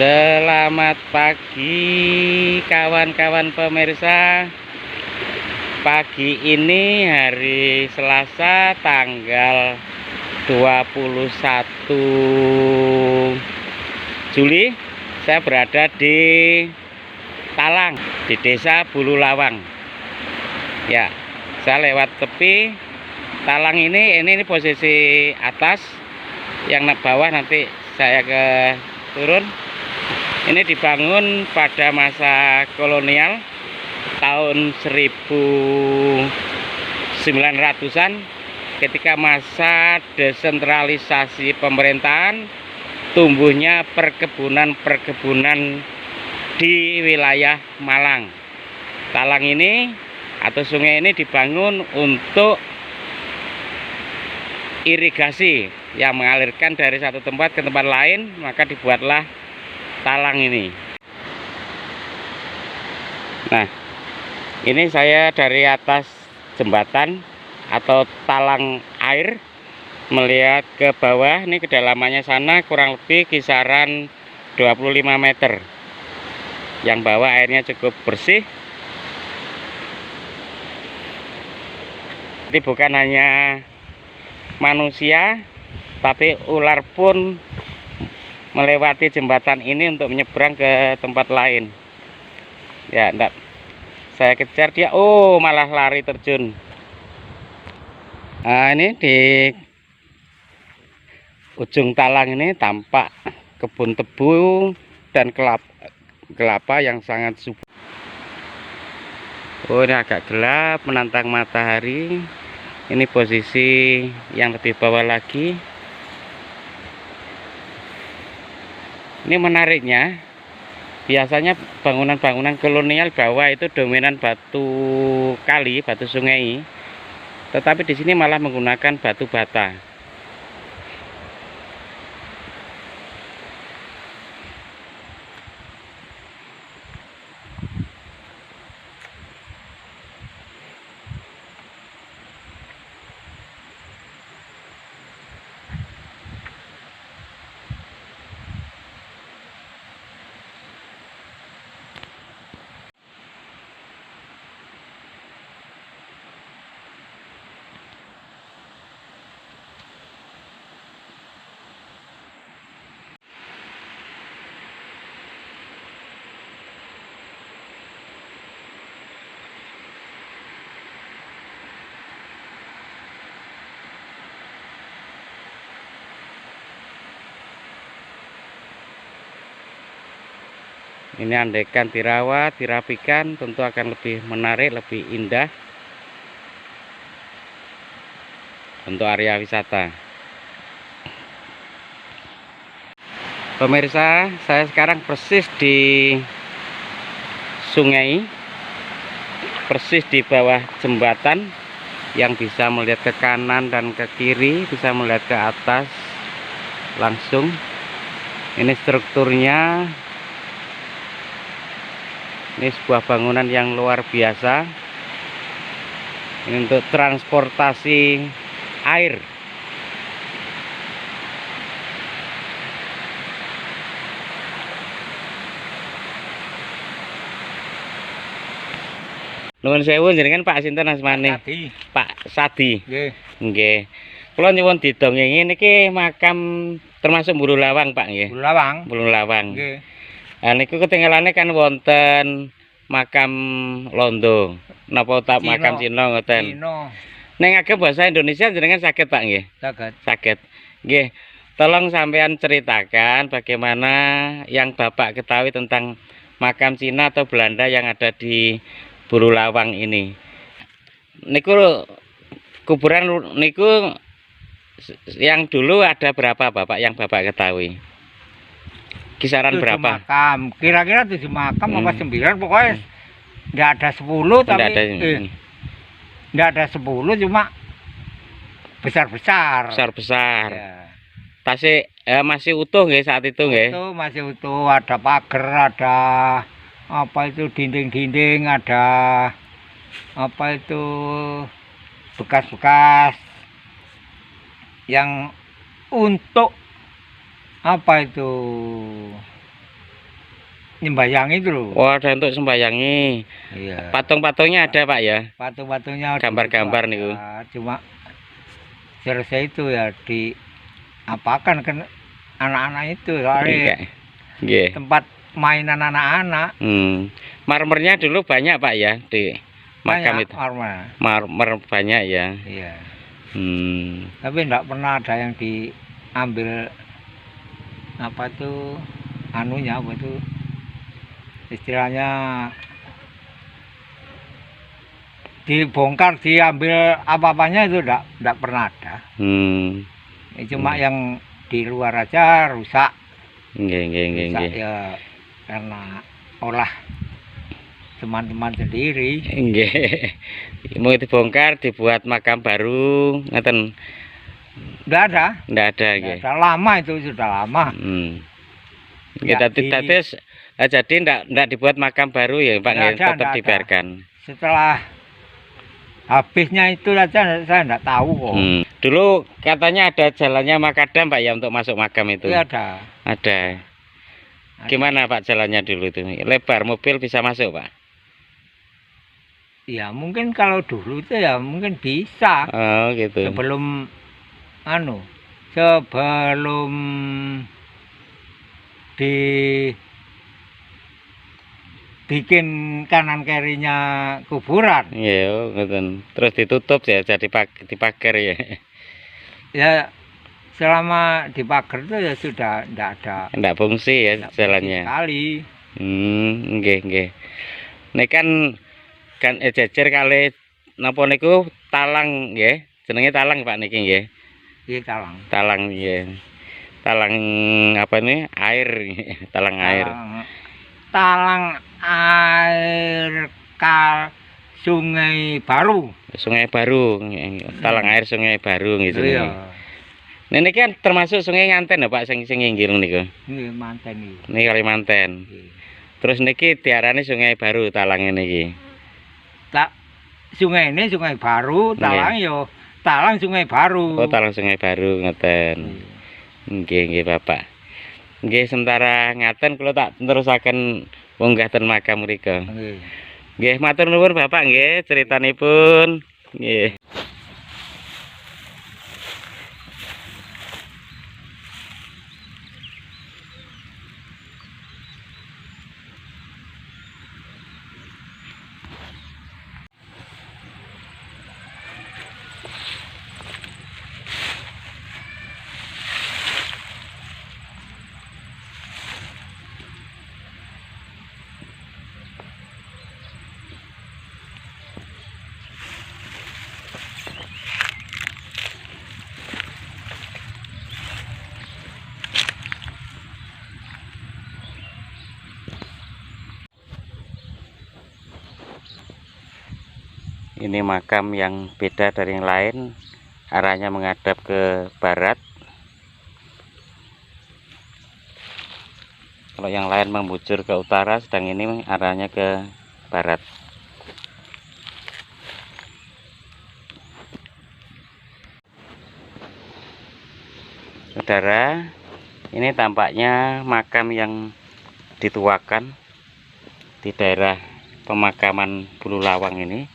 Selamat pagi kawan-kawan pemirsa. Pagi ini hari Selasa tanggal 21 Juli. Saya berada di Talang, di Desa Bululawang. Ya, saya lewat tepi Talang ini posisi atas. Yang bawah nanti saya ke turun. Ini dibangun pada masa kolonial tahun 1900-an ketika masa desentralisasi pemerintahan, tumbuhnya perkebunan di wilayah Malang. Talang ini atau sungai ini dibangun untuk irigasi yang mengalirkan dari satu tempat ke tempat lain, maka dibuatlah talang ini. Nah, ini saya dari atas jembatan atau talang air melihat ke bawah. Ini kedalamannya sana kurang lebih kisaran 25 meter. Yang bawah airnya cukup bersih. Jadi bukan hanya manusia, tapi ular pun melewati jembatan ini untuk menyeberang ke tempat lain. Ya, enggak. Saya kejar dia, malah lari terjun. Nah, ini di ujung talang ini tampak kebun tebu dan kelapa yang sangat subur. Ini agak gelap menantang matahari. Ini posisi yang lebih bawah lagi. Ini menariknya, biasanya bangunan-bangunan kolonial bawah itu dominan batu kali, batu sungai. Tetapi di sini malah menggunakan batu bata. Ini andaikan dirawat, dirapikan, tentu akan lebih menarik, lebih indah untuk area wisata. Pemirsa, saya sekarang persis di sungai, persis di bawah jembatan yang bisa melihat ke kanan dan ke kiri, bisa melihat ke atas langsung. Ini strukturnya. Ini sebuah bangunan yang luar biasa. Ini untuk transportasi air. Nuwun sewu jenengan Pak sinten asmane? Pak Sadi. Nggih. Nggih. Kula nyuwun didongeng niki makam termasuk Bululawang Pak nggih. Bululawang. Nggih. Nah, niku ketinggalane kan wonten makam Londo. Napa tak makam Cina ngoten? Cina. Ning agem bahasa Indonesia jenengan saged Pak nggih? Saged. Saged. Nggih. Tolong sampean ceritakan bagaimana yang Bapak ketahui tentang makam Cina atau Belanda yang ada di Bululawang ini. Niku kuburan niku yang dulu ada berapa Bapak yang Bapak ketahui? Kisaran 7 berapa? Makam. Kira-kira 7 makam apa 9, pokoknya enggak ada 10 tapi enggak ada 10 cuma besar-besar. Besar-besar. Ya. Masih utuh nggih saat itu nggih? Itu masih utuh, ada pagar, ada apa itu dinding-dinding, ada apa itu bekas-bekas yang untuk apa itu nyembayang itu loh. Oh, ada untuk sembayangi. Iya. Patung-patungnya ada Pak ya? Patung-patungnya Gambar-gambar niku. Cuma selesai itu ya diapakan kan anak-anak itu soalnya Nggih. tempat mainan anak-anak. Marmernya dulu banyak Pak ya di makam Banyak itu. Marmer banyak ya. Iya. Tapi enggak pernah ada yang diambil apa tuh anunya apa tuh istilahnya dibongkar diambil apa-apanya itu enggak pernah ada. Cuma yang di luar aja rusak. Rusak ya karena olah teman-teman sendiri. Mau dibongkar dibuat makam baru ngeten. Enggak ada. Enggak ada nggih. Sudah lama itu sudah lama. Jadi enggak dibuat makam baru ya Pak nggih, tetap dibiarkan. Setelah habisnya itu saja saya enggak tahu kok. Dulu katanya ada jalannya makadam Pak ya untuk masuk makam itu. Iya ada. Ada. Gimana Pak jalannya dulu itu? Lebar mobil bisa masuk Pak? Ya mungkin kalau dulu itu ya mungkin bisa. Oh gitu. Sebelum dibikin kanan kirinya kuburan. Iya, ngeten. Terus ditutup ya jadi dipagar ya. Ya selama dipagar itu ya sudah enggak ada. Enggak fungsi ya jalannya. Sekali. Nggih. Nek kan jejer kali napa niku talang nggih. Jenenge talang Pak niki nggih. Iya talang. Talang nggih. Talang apa ini? Air, talang air. Talang air Sungai Baru. Sungai Baru, talang air Sungai Baru gitu. Iya. Ini kan termasuk Sungai Nganten ya Pak sing inggil niku. Nggih, Manten iki. Niki Kalimanten. Terus niki diarani Sungai Baru talang niki. Sungai ini Sungai Baru, talang yo talang Sungai Baru. Oh, talang Sungai Baru ngeten. Nggih Bapak. Nggih sementara ngaten kula tak terusaken munggah ten makam mriku. Nggih matur nuwun Bapak nggih critanipun. Nggih. Ini makam yang beda dari yang lain, arahnya menghadap ke barat. Kalau yang lain membujur ke utara, sedang ini arahnya ke barat. Saudara, ini tampaknya makam yang dituakan di daerah pemakaman Bulu Lawang ini.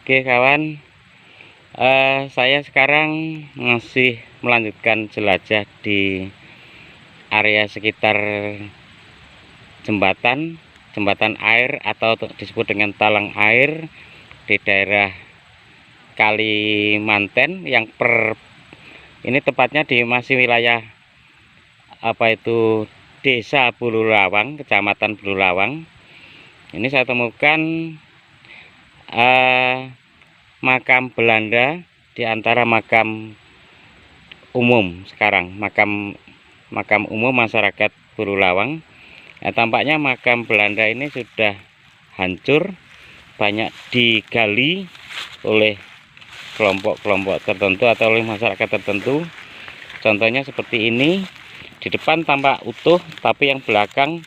Oke kawan, saya sekarang masih melanjutkan jelajah di area sekitar jembatan air atau disebut dengan talang air di daerah Kalimanten yang ini tepatnya di masih wilayah Desa Bulu Lawang, Kecamatan Bulu Lawang. Ini saya temukan makam Belanda di antara makam umum sekarang, makam umum masyarakat Bulu Lawang. Tampaknya makam Belanda ini sudah hancur, banyak digali oleh kelompok-kelompok tertentu atau oleh masyarakat tertentu. Contohnya seperti ini, di depan tampak utuh tapi yang belakang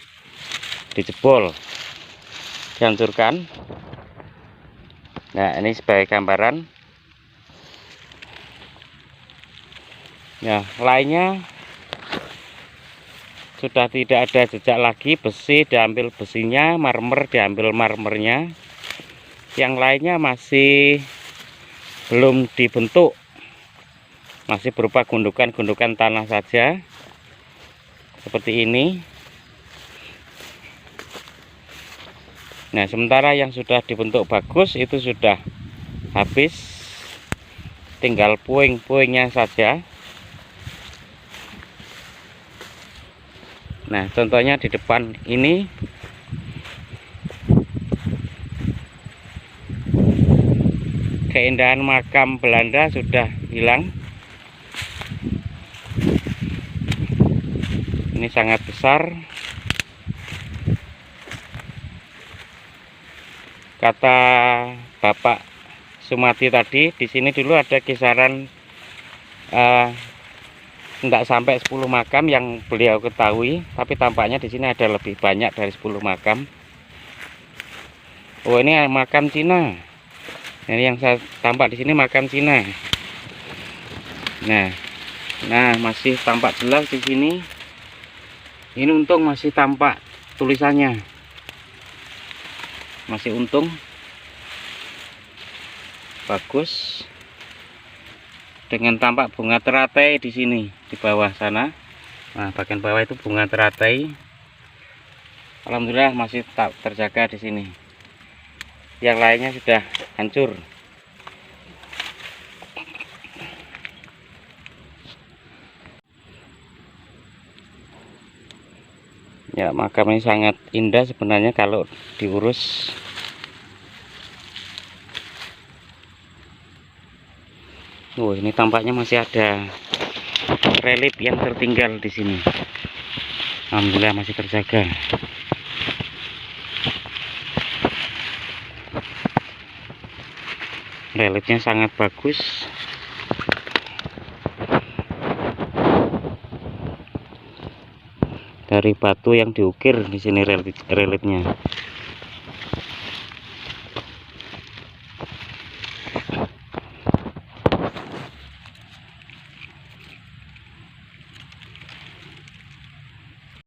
dijebol, dihancurkan. Nah, ini sebagai gambaran. Nah, lainnya sudah tidak ada jejak lagi, besi diambil besinya, marmer diambil marmernya. Yang lainnya masih belum dibentuk, masih berupa gundukan-gundukan tanah saja seperti ini. Nah, sementara yang sudah dibentuk bagus itu sudah habis, tinggal puing-puingnya saja. Nah, contohnya di depan ini keindahan makam Belanda sudah hilang. Ini sangat besar. Kata Bapak Sumati tadi, di sini dulu ada kisaran tidak sampai 10 makam yang beliau ketahui, tapi tampaknya di sini ada lebih banyak dari 10 makam. Oh, ini makam Cina. Ini yang saya tampak di sini makam Cina. Nah, masih tampak jelas di sini. Ini untung masih tampak tulisannya. Masih untung, bagus, dengan tampak bunga teratai di sini di bawah sana. Nah, bagian bawah itu bunga teratai. Alhamdulillah masih tak terjaga di sini. Yang lainnya sudah hancur. Ya, makam ini sangat indah sebenarnya kalau diurus. Oh, ini tampaknya masih ada relief yang tertinggal di sini. Alhamdulillah masih terjaga. Reliefnya sangat bagus. Dari batu yang diukir di sini reliefnya.